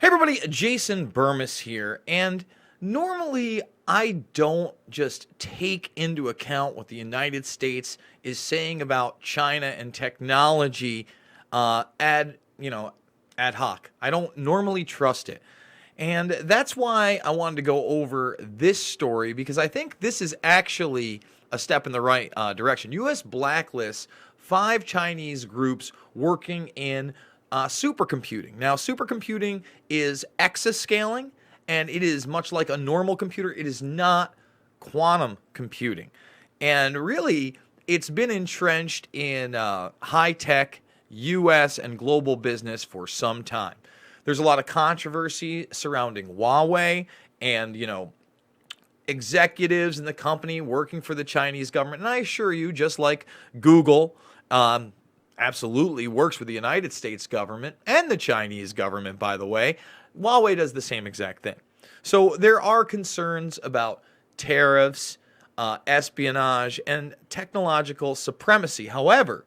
Hey everybody, Jason Burmis here, and normally I don't just take into account what the United States is saying about China and technology ad hoc. I don't normally trust it. And that's why I wanted to go over this story, because I think this is actually a step in the right direction. U.S. blacklists 5 Chinese groups working in supercomputing. Now, supercomputing is exascaling, and it is much like a normal computer. It is not quantum computing. And really, it's been entrenched in high-tech U.S. and global business for some time. There's a lot of controversy surrounding Huawei and, executives in the company working for the Chinese government. And I assure you, just like Google, absolutely works for the United States government and the Chinese government, by the way, Huawei does the same exact thing. So there are concerns about tariffs, espionage, and technological supremacy. However,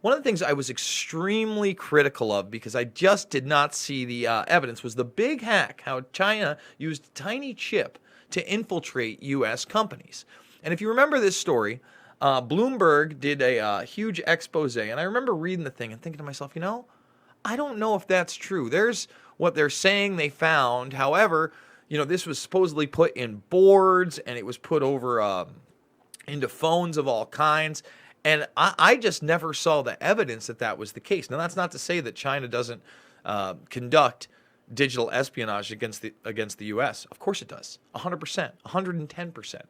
one of the things I was extremely critical of, because I just did not see the evidence, was the big hack, how China used a tiny chip to infiltrate U.S. companies. And if you remember this story, Bloomberg did a huge expose, and I remember reading the thing and thinking to myself, I don't know if that's true. There's what they're saying they found. However, this was supposedly put in boards, and it was put over into phones of all kinds. And I just never saw the evidence that that was the case. Now, that's not to say that China doesn't conduct digital espionage against the U.S. Of course it does, 100%, 110%.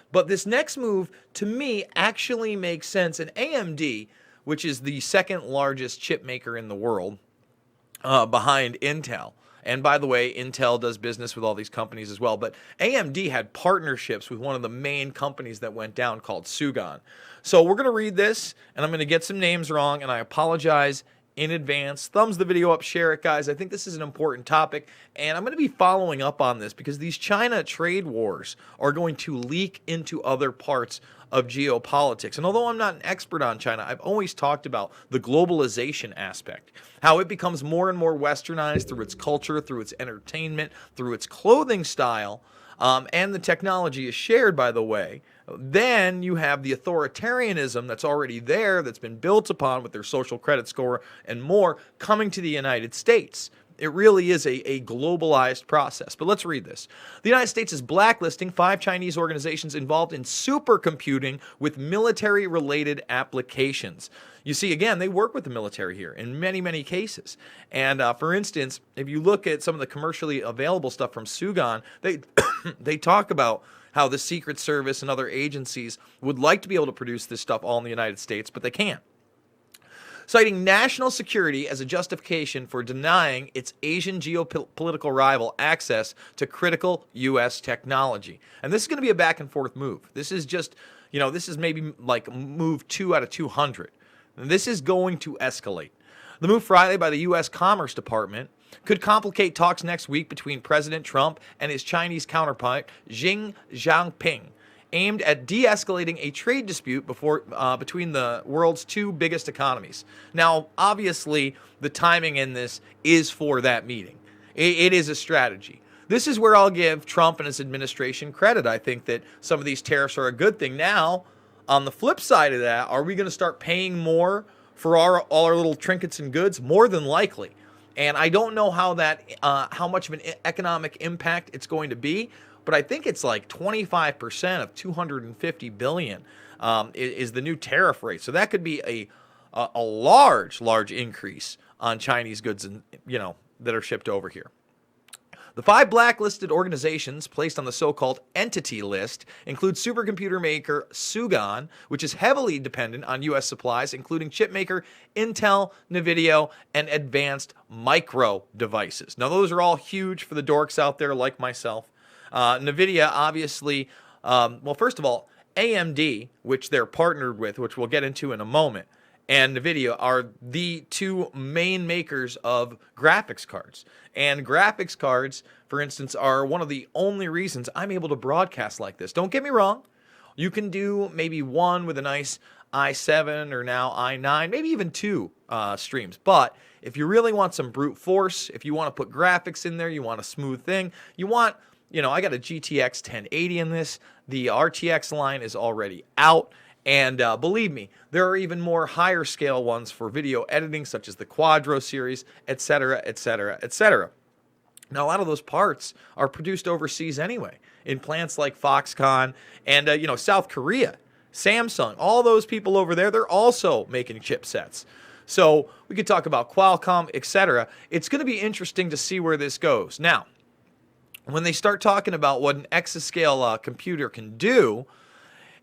But this next move, to me, actually makes sense. And AMD, which is the second largest chip maker in the world, behind Intel. And by the way, Intel does business with all these companies as well. But AMD had partnerships with one of the main companies that went down called Sugon. So we're going to read this, and I'm going to get some names wrong, and I apologize in advance. Thumbs the video up, share it, guys. I think this is an important topic, and I'm going to be following up on this because these China trade wars are going to leak into other parts of geopolitics. And although I'm not an expert on China, I've always talked about the globalization aspect, how it becomes more and more westernized through its culture, through its entertainment, through its clothing style, and the technology is shared, by the way. Then you have the authoritarianism that's already there, that's been built upon with their social credit score and more, coming to the United States. It really is a globalized process. But let's read this. The United States is blacklisting 5 Chinese organizations involved in supercomputing with military-related applications. You see, again, they work with the military here in many, many cases. And for instance, if you look at some of the commercially available stuff from Sugon, they talk about how the Secret Service and other agencies would like to be able to produce this stuff all in the United States, but they can't. Citing national security as a justification for denying its Asian geopolitical rival access to critical U.S. technology. And this is going to be a back and forth move. This is just, this is maybe like move 2 out of 200. And this is going to escalate. The move Friday by the U.S. Commerce Department could complicate talks next week between President Trump and his Chinese counterpart, Xi Jinping, aimed at de-escalating a trade dispute between the world's 2 biggest economies. Now, obviously, the timing in this is for that meeting. It is a strategy. This is where I'll give Trump and his administration credit. I think that some of these tariffs are a good thing. Now, on the flip side of that, are we going to start paying more for all our little trinkets and goods? More than likely. And I don't know how much of an economic impact it's going to be, but I think it's like 25% of $250 billion is the new tariff rate. So that could be a large increase on Chinese goods that are shipped over here. The 5 blacklisted organizations placed on the so-called entity list include supercomputer maker Sugon, which is heavily dependent on U.S. supplies, including chip maker Intel, NVIDIA, and advanced micro devices. Now, those are all huge for the dorks out there like myself. NVIDIA, obviously, first of all, AMD, which they're partnered with, which we'll get into in a moment, and NVIDIA are the 2 main makers of graphics cards. And graphics cards, for instance, are one of the only reasons I'm able to broadcast like this. Don't get me wrong. You can do maybe one with a nice i7 or now i9, maybe even 2 streams. But if you really want some brute force, if you want to put graphics in there, you want a smooth thing, you want, I got a GTX 1080 in this. The RTX line is already out. And believe me, there are even more higher scale ones for video editing, such as the Quadro series, etc., etc., etc. Now, a lot of those parts are produced overseas anyway, in plants like Foxconn and, South Korea, Samsung, all those people over there, they're also making chipsets. So we could talk about Qualcomm, etc. It's going to be interesting to see where this goes. Now, when they start talking about what an exascale computer can do,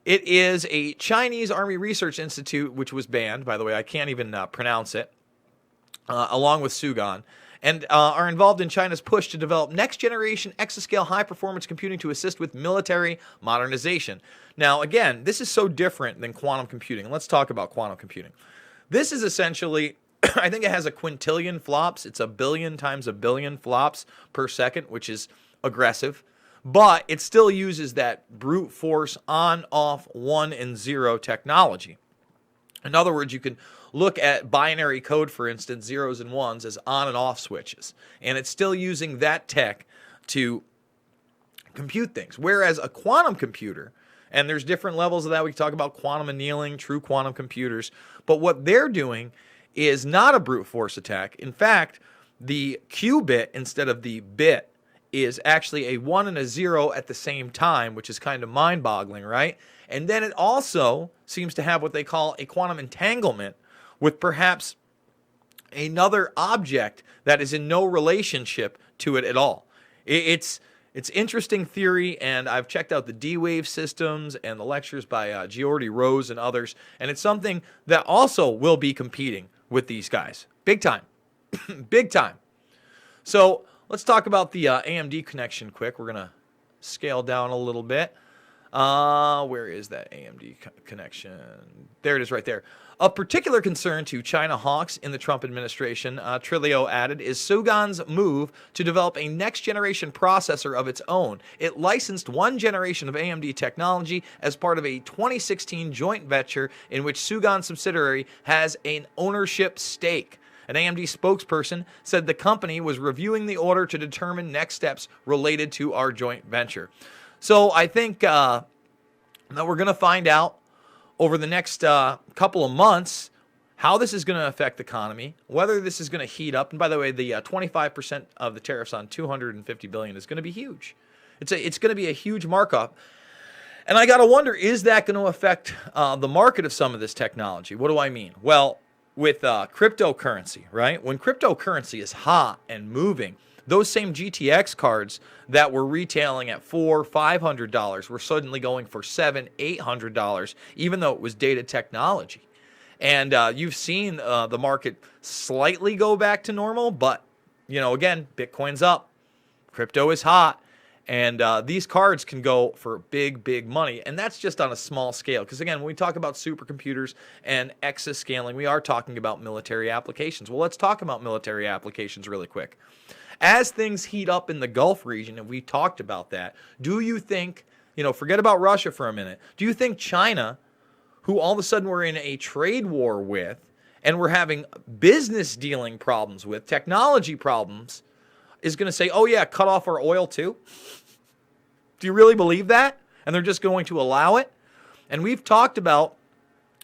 it is a Chinese Army Research Institute, which was banned, by the way, I can't even pronounce it, along with Sugan, and are involved in China's push to develop next-generation exascale high-performance computing to assist with military modernization. Now, again, this is so different than quantum computing. Let's talk about quantum computing. This is essentially, I think it has a quintillion flops. It's a billion times a billion flops per second, which is aggressive. But it still uses that brute force on, off, 1 and 0 technology. In other words, you can look at binary code, for instance, zeros and ones as on and off switches. And it's still using that tech to compute things. Whereas a quantum computer, and there's different levels of that. We can talk about quantum annealing, true quantum computers. But what they're doing is not a brute force attack. In fact, the qubit instead of the bit is actually a 1 and a 0 at the same time, which is kind of mind-boggling, right? And then it also seems to have what they call a quantum entanglement with perhaps another object that is in no relationship to it at all. It's interesting theory, and I've checked out the D-Wave systems and the lectures by Geordie Rose and others, and it's something that also will be competing with these guys. Big time. Big time. So let's talk about the AMD connection quick. We're going to scale down a little bit. Where is that AMD connection? There it is right there. Of particular concern to China hawks in the Trump administration, Trilio added, is Sugan's move to develop a next-generation processor of its own. It licensed one generation of AMD technology as part of a 2016 joint venture in which Sugan's subsidiary has an ownership stake. An AMD spokesperson said the company was reviewing the order to determine next steps related to our joint venture. So I think that we're going to find out over the next couple of months how this is going to affect the economy, whether this is going to heat up. And by the way, the 25% of the tariffs on $250 billion is going to be huge. It's going to be a huge markup. And I got to wonder, is that going to affect the market of some of this technology? What do I mean? Well, with cryptocurrency, right? When cryptocurrency is hot and moving, those same GTX cards that were retailing at $400, $500 were suddenly going for $700, $800, even though it was dated technology. And you've seen the market slightly go back to normal, but, again, Bitcoin's up, crypto is hot, and these cards can go for big, big money. And that's just on a small scale. Because, again, when we talk about supercomputers and exascaling, we are talking about military applications. Well, let's talk about military applications really quick. As things heat up in the Gulf region, and we talked about that, do you think, forget about Russia for a minute, do you think China, who all of a sudden we're in a trade war with, and we're having business dealing problems with, technology problems, is going to say, oh yeah, cut off our oil too? Do you really believe that? And they're just going to allow it? And we've talked about,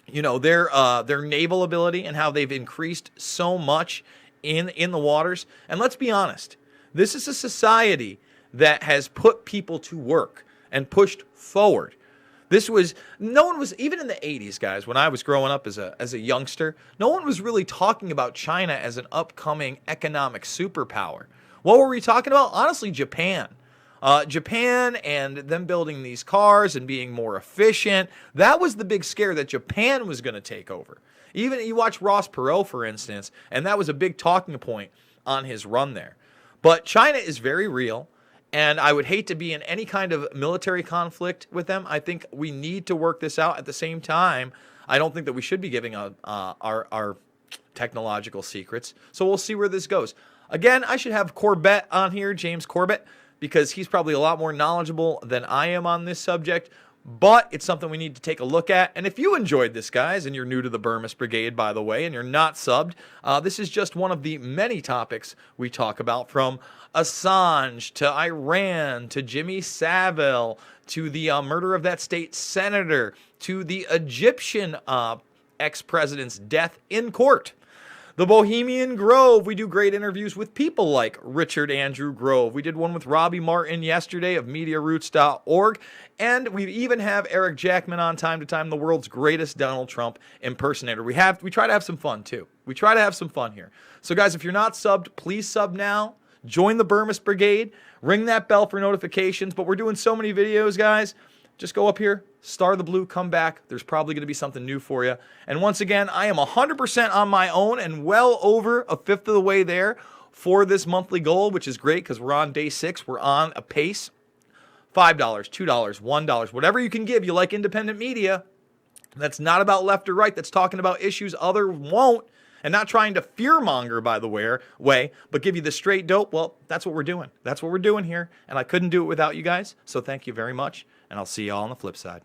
their naval ability and how they've increased so much in the waters. And let's be honest, this is a society that has put people to work and pushed forward. No one was, even in the 80s, guys, when I was growing up as a youngster, no one was really talking about China as an upcoming economic superpower. What were we talking about? Honestly, Japan. Japan and them building these cars and being more efficient. That was the big scare, that Japan was going to take over. Even you watch Ross Perot, for instance, and that was a big talking point on his run there. But China is very real, and I would hate to be in any kind of military conflict with them. I think we need to work this out. At the same time, I don't think that we should be giving our technological secrets. So we'll see where this goes. Again, I should have James Corbett, because he's probably a lot more knowledgeable than I am on this subject. but it's something we need to take a look at. And if you enjoyed this, guys, and you're new to the Burmist Brigade, by the way, and you're not subbed, this is just one of the many topics we talk about, from Assange to Iran to Jimmy Savile to the murder of that state senator to the Egyptian ex-president's death in court. The Bohemian Grove, we do great interviews with people like Richard Andrew Grove. We did one with Robbie Martin yesterday of MediaRoots.org. And we even have Eric Jackman on time to time, the world's greatest Donald Trump impersonator. We try to have some fun, too. We try to have some fun here. So, guys, if you're not subbed, please sub now. Join the Burmist Brigade. Ring that bell for notifications. But we're doing so many videos, guys. Just go up here, star the blue, come back. There's probably going to be something new for you. And once again, I am 100% on my own and well over a fifth of the way there for this monthly goal, which is great because we're on day 6. We're on a pace. $5, $2, $1, whatever you can give. You like independent media. That's not about left or right. That's talking about issues others won't. And not trying to fearmonger, by the way, but give you the straight dope. Well, that's what we're doing. That's what we're doing here. And I couldn't do it without you guys. So thank you very much. And I'll see you all on the flip side.